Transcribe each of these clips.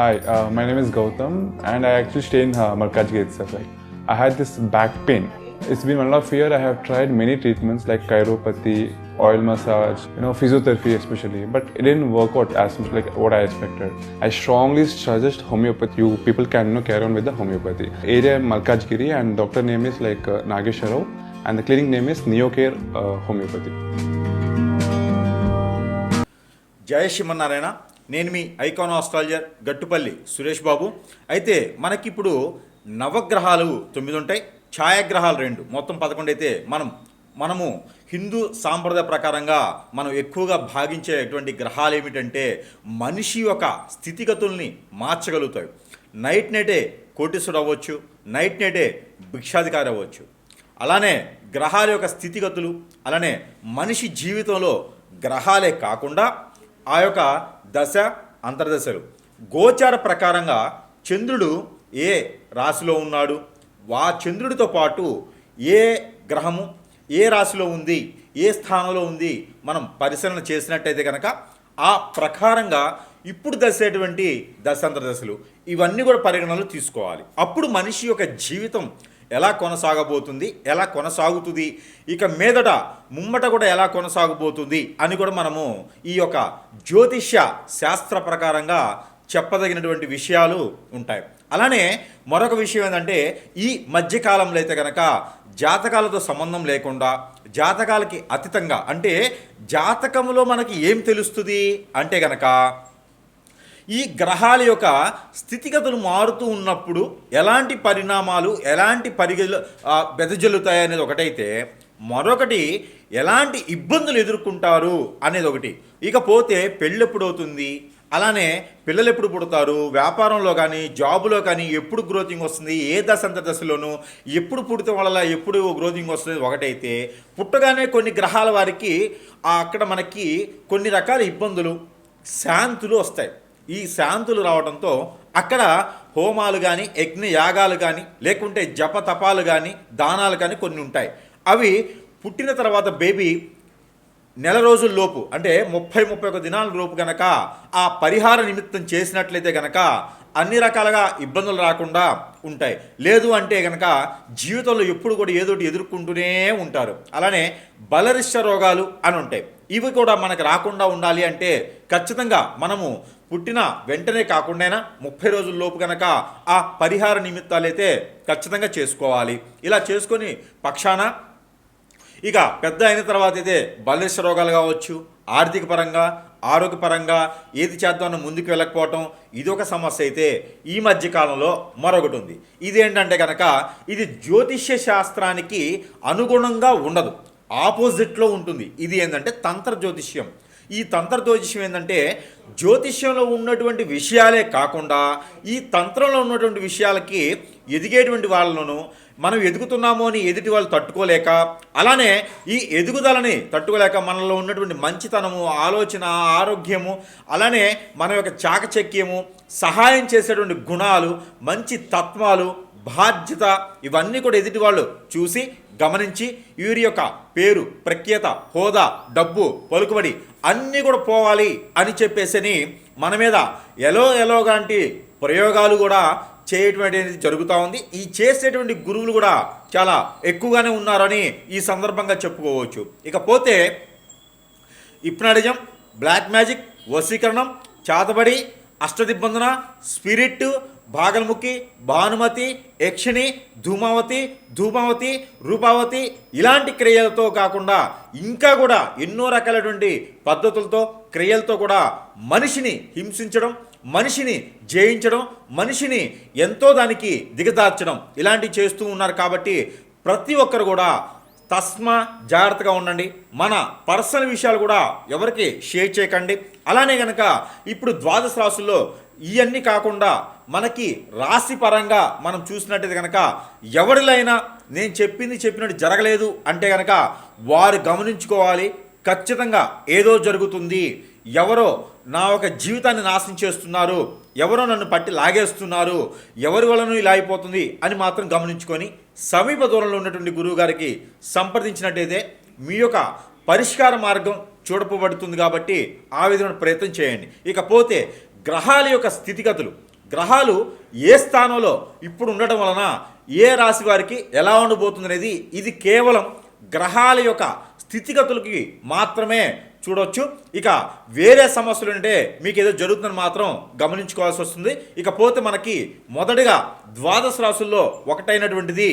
Hi, my name is Gautam, and I actually stay in Malkajgiri itself. Like, I had this back pain. It's been 1.5 years. I have tried many treatments like chiropathy, oil massage, physiotherapy especially, but it didn't work out as much like what I expected. I strongly suggest homeopathy. You people can carry on with the homeopathy. Area Malkajgiri, and doctor name is like Nagesha Rao, and the clinic name is Neocare Homeopathy. జయ శ్రీమన్నారాయణ. నేను మీ icon astrologer Gattupalli Suresh Babu. అయితే మనకిప్పుడు నవగ్రహాలు 9 ఉంటాయి, ఛాయాగ్రహాలు 2, మొత్తం 11 అయితే మనము హిందూ సాంప్రదాయ ప్రకారంగా మనం ఎక్కువగా భావించేటువంటి గ్రహాలు ఏమిటంటే మనిషి యొక్క స్థితిగతుల్ని మార్చగలుగుతాయి. నైటే కోటీశ్వరుడు అవ్వచ్చు, నైటే భిక్షాధికారి అవ్వచ్చు. అలానే గ్రహాల యొక్క స్థితిగతులు, అలానే మనిషి జీవితంలో గ్రహాలే కాకుండా ఆ యొక్క దశ అంతర్దశలు గోచార ప్రకారంగా చంద్రుడు ఏ రాశిలో ఉన్నాడు, చంద్రుడితో పాటు ఏ గ్రహము ఏ రాశిలో ఉంది, ఏ స్థానంలో ఉంది మనం పరిశీలన చేసినట్టయితే కనుక ఆ ప్రకారంగా ఇప్పుడు దశేటువంటి దశాంతర్దశలు ఇవన్నీ కూడా పరిగణనలు తీసుకోవాలి. అప్పుడు మనిషి యొక్క జీవితం ఎలా కొనసాగబోతుంది, ఎలా కొనసాగుతుంది, ఇక మీదట ముమ్మట కూడా ఎలా కొనసాగబోతుంది అని కూడా మనము ఈ యొక్క జ్యోతిష్య శాస్త్ర ప్రకారంగా చెప్పదగినటువంటి విషయాలు ఉంటాయి. అలానే మరొక విషయం ఏంటంటే ఈ మధ్యకాలంలో అయితే కనుక జాతకాలతో సంబంధం లేకుండా జాతకాలకి అతీతంగా, అంటే జాతకంలో మనకి ఏం తెలుస్తుంది అంటే కనుక ఈ గ్రహాల యొక్క స్థితిగతులు మారుతూ ఉన్నప్పుడు ఎలాంటి పరిణామాలు ఎలాంటి వెదజల్లుతాయి అనేది ఒకటైతే, మరొకటి ఎలాంటి ఇబ్బందులు ఎదుర్కొంటారు అనేది ఒకటి. ఇకపోతే పెళ్ళి ఎప్పుడు అవుతుంది, అలానే పిల్లలు ఎప్పుడు పుడతారు, వ్యాపారంలో కానీ జాబులో కానీ ఎప్పుడు గ్రోతింగ్ వస్తుంది, ఏ దశలోనూ ఎప్పుడు పుడితే వల్ల ఎప్పుడు గ్రోతింగ్ వస్తుంది ఒకటైతే, పుట్టగానే కొన్ని గ్రహాల వారికి అక్కడ మనకి కొన్ని రకాల ఇబ్బందులు శాంతులు వస్తాయి. ఈ శాంతులు రావడంతో అక్కడ హోమాలు కానీ యజ్ఞ యాగాలు కానీ లేకుంటే జప తపాలు కానీ దానాలు కానీ కొన్ని ఉంటాయి. అవి పుట్టిన తర్వాత బేబీ నెల రోజుల లోపు, అంటే 30-31 దినాల లోపు కనుక ఆ పరిహార నిమిత్తం చేసినట్లయితే కనుక అన్ని రకాలుగా ఇబ్బందులు రాకుండా ఉంటాయి. లేదు అంటే కనుక జీవితంలో ఎప్పుడు కూడా ఏదోటి ఎదుర్కొంటూనే ఉంటారు. అలానే బలరిష్ట రోగాలు అని ఉంటాయి. ఇవి కూడా మనకు రాకుండా ఉండాలి అంటే ఖచ్చితంగా మనము పుట్టిన వెంటనే కాకుండా 30 రోజుల లోపు కనుక ఆ పరిహార నిమిత్తాలు అయితే ఖచ్చితంగా చేసుకోవాలి. ఇలా చేసుకొని పక్షాన ఇక పెద్ద అయిన తర్వాత అయితే బలరిష్ట రోగాలు కావచ్చు, ఆర్థిక పరంగా ఆరోగ్యపరంగా ఏది చేద్దామని ముందుకు వెళ్ళకపోవటం ఇదొక సమస్య అయితే, ఈ మధ్యకాలంలో మరొకటి ఉంది. ఇదేంటంటే కనుక ఇది జ్యోతిష్య శాస్త్రానికి అనుగుణంగా ఉండదు, ఆపోజిట్లో ఉంటుంది. ఇది ఏంటంటే తంత్ర జ్యోతిష్యం. ఈ తంత్ర జ్యోతిష్యం ఏంటంటే జ్యోతిష్యంలో ఉన్నటువంటి విషయాలే కాకుండా ఈ తంత్రంలో ఉన్నటువంటి విషయాలకి ఎదిగేటువంటి వాళ్ళను మనం ఎదుగుతున్నామో అని ఎదుటి వాళ్ళు తట్టుకోలేక, అలానే ఈ ఎదుగుదలని తట్టుకోలేక మనలో ఉన్నటువంటి మంచితనము, ఆలోచన, ఆరోగ్యము, అలానే మన యొక్క చాకచక్యము, సహాయం చేసేటువంటి గుణాలు, మంచి తత్వాలు, బాధ్యత ఇవన్నీ కూడా ఎదుటి వాళ్ళు చూసి గమనించి వీరి యొక్క పేరు, ప్రఖ్యాత, హోదా, డబ్బు, పలుకుబడి అన్నీ కూడా పోవాలి అని చెప్పేసి మన మీద ఎలాంటి ప్రయోగాలు కూడా చేయటువంటి జరుగుతూ ఉంది. ఈ చేసేటువంటి గురువులు కూడా చాలా ఎక్కువగానే ఉన్నారని ఈ సందర్భంగా చెప్పుకోవచ్చు. ఇకపోతే హిప్నాటిజం, బ్లాక్ మ్యాజిక్, వశీకరణం, చాతబడి, అష్టదిబ్బందన, స్పిరిట్, భాగల్ముఖి, భానుమతి, యక్షిణి, ధూమావతి, రూపావతి ఇలాంటి క్రియలతో కాకుండా ఇంకా కూడా ఎన్నో రకాలైనటువంటి పద్ధతులతో క్రియలతో కూడా మనిషిని హింసించడం, మనిషిని జయించడం, మనిషిని ఎంతో దానికి దిగదార్చడం ఇలాంటివి చేస్తూ ఉన్నారు. కాబట్టి ప్రతి ఒక్కరు కూడా జాగ్రత్తగా ఉండండి. మన పర్సనల్ విషయాలు కూడా ఎవరికి షేర్ చేయకండి. అలానే కనుక ఇప్పుడు ద్వాదశ రాశుల్లో ఇవన్నీ కాకుండా మనకి రాశి పరంగా మనం చూసినట్టయితే కనుక ఎవరిలైనా నేను చెప్పినట్టు జరగలేదు అంటే కనుక వారు గమనించుకోవాలి. ఖచ్చితంగా ఏదో జరుగుతుంది, ఎవరో నా ఒక జీవితాన్ని నాశనం చేస్తున్నారు, ఎవరో నన్ను పట్టి లాగేస్తున్నారు, ఎవరి వలన ఇలా అయిపోతుంది అని మాత్రం గమనించుకొని సమీప దూరంలో ఉన్నటువంటి గురువు గారికి సంప్రదించినట్టయితే మీ యొక్క పరిష్కార మార్గం చూడపబడుతుంది. కాబట్టి ఆ విధమైన ప్రయత్నం చేయండి. ఇకపోతే గ్రహాల యొక్క స్థితిగతులు గ్రహాలు ఏ స్థానంలో ఇప్పుడు ఉండటం వలన ఏ రాశి వారికి ఎలా ఉండబోతుంది అనేది ఇది కేవలం గ్రహాల యొక్క స్థితిగతులకి మాత్రమే చూడొచ్చు. ఇక వేరే సమస్యలు అంటే మీకు ఏదో జరుగుతుందని మాత్రం గమనించుకోవాల్సి వస్తుంది. ఇకపోతే మనకి మొదటిగా ద్వాదశ రాశుల్లో ఒకటైనటువంటిది,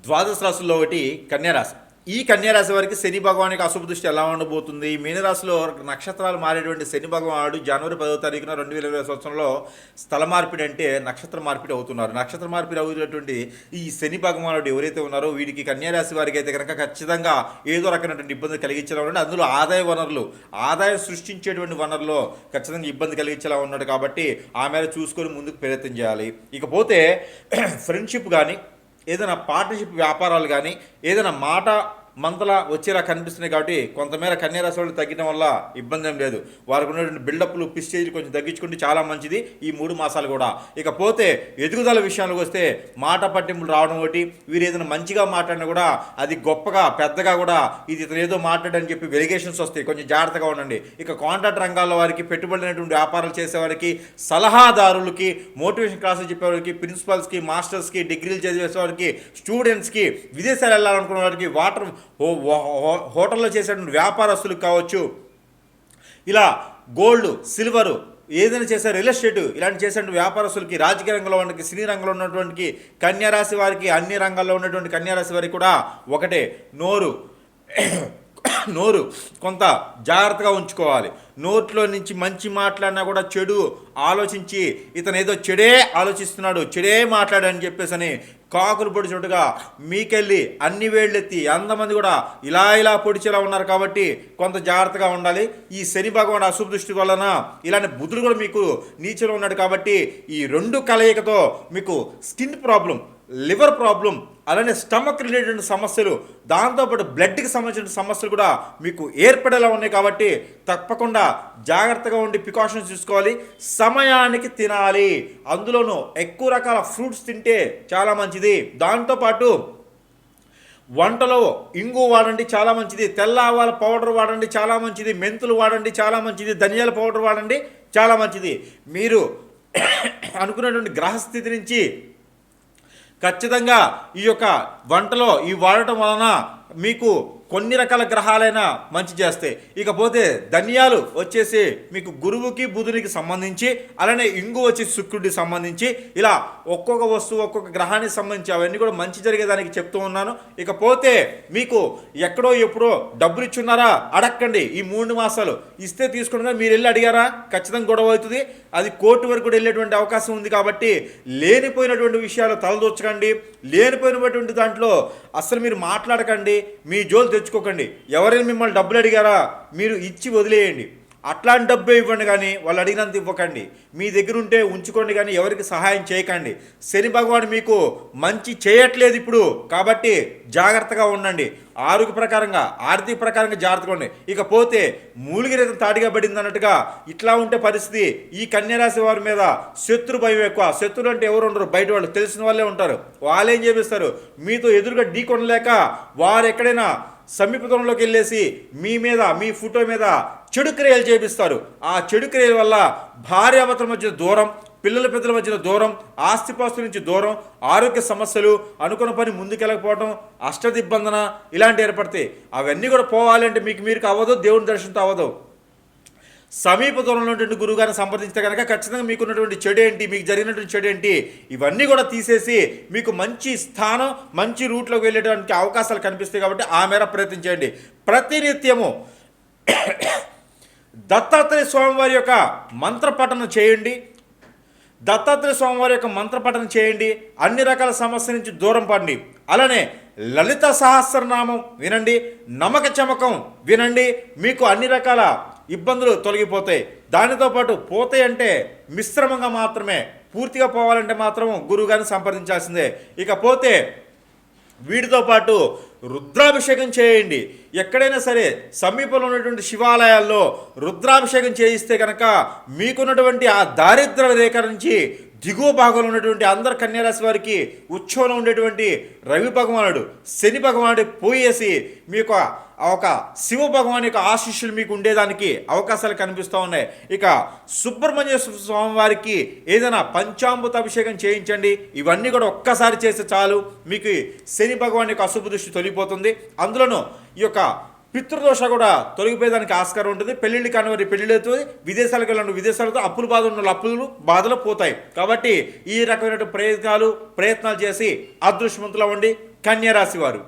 ద్వాదశ రాశుల్లో ఒకటి కన్యారాశి. ఈ కన్యారాశి వారికి శని భగవానికి అశుభ దృష్టి ఎలా ఉండబోతుంది? మీనరాశిలో నక్షత్రాలు మారేటువంటి శని భగవానుడు జనవరి 10వ తారీఖున 2020 సంవత్సరంలో స్థల మార్పిడి అంటే నక్షత్ర మార్పిడి అవుతున్నారు. నక్షత్ర మార్పిడి అవుతున్నటువంటి ఈ శని భగవానుడు ఎవరైతే ఉన్నారో వీడికి కన్యారాశి వారికి అయితే కనుక ఖచ్చితంగా ఏదో రకమైనటువంటి ఇబ్బంది కలిగించేలా ఉన్నాడు. అందులో ఆదాయ వనరులు, ఆదాయం సృష్టించేటువంటి వనరులో ఖచ్చితంగా ఇబ్బంది కలిగించేలా ఉన్నాడు. కాబట్టి ఆ మేర చూసుకొని ముందుకు ప్రయత్నం చేయాలి. ఇకపోతే ఫ్రెండ్షిప్ కానీ, ఏదైనా పార్ట్నర్షిప్ వ్యాపారాలు కానీ, ఏదైనా మాట మంతలా వచ్చేలా కనిపిస్తున్నాయి. కాబట్టి కొంతమేర కన్యారాశి వాళ్ళు తగ్గడం వల్ల ఇబ్బంది ఏం లేదు. వారికి ఉన్నటువంటి బిల్డప్లు పిస్టేజ్లు కొంచెం తగ్గించుకుంటే చాలా మంచిది ఈ 3 మాసాలు కూడా. ఇకపోతే ఎదుగుదల విషయానికి వస్తే మాట పట్టింపులు రావడం ఒకటి, వీరు ఏదైనా మంచిగా మాట్లాడినా కూడా అది గొప్పగా పెద్దగా కూడా ఇది ఇతను ఏదో మాట్లాడని చెప్పి వెలిగేషన్స్ వస్తాయి, కొంచెం జాగ్రత్తగా ఉండండి. ఇక కాంట్రాక్ట్ రంగాల్లో వారికి, పెట్టుబడినటువంటి వ్యాపారాలు చేసేవారికి, సలహాదారులకి, మోటివేషన్ క్లాసులు చెప్పేవారికి, ప్రిన్సిపల్స్కి, మాస్టర్స్కి, డిగ్రీలు చదివేసేవారికి, స్టూడెంట్స్కి, విదేశాలు వెళ్ళాలనుకునే వారికి, హోటల్లో చేసేటువంటి వ్యాపారస్తులకు కావచ్చు, ఇలా గోల్డ్, సిల్వరు, ఏదైనా చేసే రియల్ ఎస్టేట్ ఇలాంటి చేసేటువంటి వ్యాపారస్తులకి, రాజకీయ రంగంలో ఉన్నటువంటి, సినీ రంగంలో ఉన్నటువంటి కన్యారాశి వారికి, అన్ని రంగాల్లో ఉన్నటువంటి కన్యారాశి వారికి కూడా ఒకటే, నోరు కొంత జాగ్రత్తగా ఉంచుకోవాలి. నోట్లో నుంచి మంచి మాట్లాడినా కూడా చెడు ఆలోచించి ఇతను ఏదో చెడే ఆలోచిస్తున్నాడు, చెడే మాట్లాడని చెప్పేసి అని కాకులు పొడిచినట్టుగా మీకెళ్ళి అన్ని వేళ్ళెత్తి 100 మంది కూడా ఇలా పొడిచేలా ఉన్నారు. కాబట్టి కొంత జాగ్రత్తగా ఉండాలి. ఈ శని భగవాన్ అశుభ దృష్టి వలన ఇలాంటి బుధుడు కూడా మీకు నీచలో ఉన్నాడు. కాబట్టి ఈ 2 కలయికతో మీకు స్కిన్ ప్రాబ్లం, లివర్ ప్రాబ్లం, అలానే స్టమక్ రిలేటెడ్ సమస్యలు, దాంతోపాటు బ్లడ్కి సంబంధించిన సమస్యలు కూడా మీకు ఏర్పడేలా ఉన్నాయి. కాబట్టి తప్పకుండా జాగ్రత్తగా ఉండి ప్రికాషన్స్ తీసుకోవాలి. సమయానికి తినాలి. అందులోనూ ఎక్కువ రకాల ఫ్రూట్స్ తింటే చాలా మంచిది. దాంతోపాటు వంటలో ఇంగు వాడండి, చాలా మంచిది. తెల్ల ఆవాల పౌడర్ వాడండి, చాలా మంచిది. మెంతులు వాడండి, చాలా మంచిది. ధనియాల పౌడర్ వాడండి, చాలా మంచిది. మీరు అనుకున్నటువంటి గ్రహస్థితి నుంచి ఖచ్చితంగా ఈ యొక్క వంటలో ఈ వాడటం వలన మీకు కొన్ని రకాల గ్రహాలైనా మంచి చేస్తాయి. ఇకపోతే ధనియాలు వచ్చేసి మీకు గురువుకి, బుధునికి సంబంధించి, అలానే ఇంగు వచ్చి శుక్రుడికి సంబంధించి, ఇలా ఒక్కొక్క వస్తువు ఒక్కొక్క గ్రహానికి సంబంధించి అవన్నీ కూడా మంచి జరిగేదానికి చెప్తూ ఉన్నాను. ఇకపోతే మీకు ఎక్కడో ఎప్పుడో డబ్బులు ఇచ్చున్నారా అడక్కండి. ఈ 3 మాసాలు ఇస్తే తీసుకుని మీరు వెళ్ళి అడిగారా ఖచ్చితంగా గొడవ అవుతుంది. అది కోర్టు వరకు కూడా వెళ్ళేటువంటి అవకాశం ఉంది. కాబట్టి లేనిపోయినటువంటి విషయాలు తలదూర్చకండి. లేనిపోయినటువంటి దాంట్లో అసలు మీరు మాట్లాడకండి, మీ జోలు తెచ్చుకోకండి. ఎవరైనా మిమ్మల్ని డబ్బులు అడిగారా మీరు ఇచ్చి వదిలేయండి. అట్లాంటి డబ్బే ఇవ్వండి, కానీ వాళ్ళు అడిగినంత ఇవ్వకండి. మీ దగ్గర ఉంటే ఉంచుకోండి, కానీ ఎవరికి సహాయం చేయకండి. శని భగవాన్ మీకు మంచి చేయట్లేదు ఇప్పుడు. కాబట్టి జాగ్రత్తగా ఉండండి. ఆరోగ్య ప్రకారంగా, ఆర్థిక ప్రకారంగా జాగ్రత్తగా ఉండండి. ఇకపోతే మూలిగిరేత తాడిగా పడింది అన్నట్టుగా ఇట్లా ఉంటే పరిస్థితి. ఈ కన్యారాశి వారి మీద శత్రు భయం ఎక్కువ. శత్రులు అంటే ఎవరు ఉండరు, బయట వాళ్ళు తెలిసిన వాళ్ళే ఉంటారు. వాళ్ళేం చేపిస్తారు, మీతో ఎదురుగా ఢీ కొనలేక వారు ఎక్కడైనా సమీప దూరంలోకి వెళ్ళేసి మీ మీద, మీ ఫోటో మీద చెడు క్రియలు చేపిస్తారు. ఆ చెడు క్రియల వల్ల భార్యాభర్తల మధ్య దూరం, పిల్లల పెద్దల మధ్యన దూరం, ఆస్తిపాస్తుల నుంచి దూరం, ఆరోగ్య సమస్యలు, అనుకున్న పని ముందుకెళ్ళకపోవడం, అష్టదిబ్బందన ఇలాంటి ఏర్పడతాయి. అవన్నీ కూడా పోవాలంటే మీకు మీరు అవ్వదు, దేవుని దర్శనంతో అవ్వదు. సమీప దూరంలో ఉన్నటువంటి గురువుగారిని సంప్రదించితే కనుక ఖచ్చితంగా మీకున్నటువంటి చెడు ఏంటి, మీకు జరిగినటువంటి చెడు ఏంటి, ఇవన్నీ కూడా తీసేసి మీకు మంచి స్థానం, మంచి రూట్లోకి వెళ్ళేటువంటి అవకాశాలు కనిపిస్తాయి. కాబట్టి ఆ మేర ప్రయత్నం చేయండి. ప్రతినిత్యము దత్తాత్రేయ స్వామివారి యొక్క మంత్రపఠనం చేయండి. దత్తాత్రేయ స్వామివారి యొక్క మంత్రపఠనం చేయండి. అన్ని రకాల సమస్యల నుంచి దూరం పడండి. అలానే లలిత సహస్రనామం వినండి, నమక చమకం వినండి. మీకు అన్ని రకాల ఇబ్బందులు తొలగిపోతాయి. దానితో పాటు పోతాయి అంటే మిశ్రమంగా మాత్రమే, పూర్తిగా పోవాలంటే మాత్రం గురువుగారిని సంప్రదించాల్సిందే. ఇకపోతే వీటితో పాటు రుద్రాభిషేకం చేయండి. ఎక్కడైనా సరే సమీపంలో ఉన్నటువంటి శివాలయాల్లో రుద్రాభిషేకం చేయిస్తే కనుక మీకున్నటువంటి ఆ దారిద్ర్య రేఖ నుంచి దిగువ భాగంలో ఉన్నటువంటి అందరు కన్యారాశి వారికి ఉచ్చంలో ఉండేటువంటి రవి భగవానుడు శని భగవానుడు పోయేసి మీ యొక్క ఒక శివ భగవాన్ యొక్క ఆశీస్సులు మీకు ఉండేదానికి అవకాశాలు కనిపిస్తూ ఉన్నాయి. ఇక సుబ్రహ్మణ్య స్వామి వారికి ఏదైనా పంచామృత అభిషేకం చేయించండి. ఇవన్నీ కూడా ఒక్కసారి చేస్తే చాలు, మీకు శని భగవాన్ యొక్క అశుభ దృష్టి తొలగిపోతుంది. అందులోనూ ఈ యొక్క పితృదోష కూడా తొలగిపోయేదానికి ఆస్కారం ఉంటుంది. పెళ్ళిళ్ళు కానివారి పెళ్ళిళ్ళు అవుతుంది, విదేశాలకు వెళ్ళండి, విదేశాలతో అప్పులు బాధ ఉన్న బాధలు పోతాయి. కాబట్టి ఈ రకమైన ప్రయత్నాలు చేసి అదృష్టవంతులు అవ్వండి కన్యా రాశి వారు.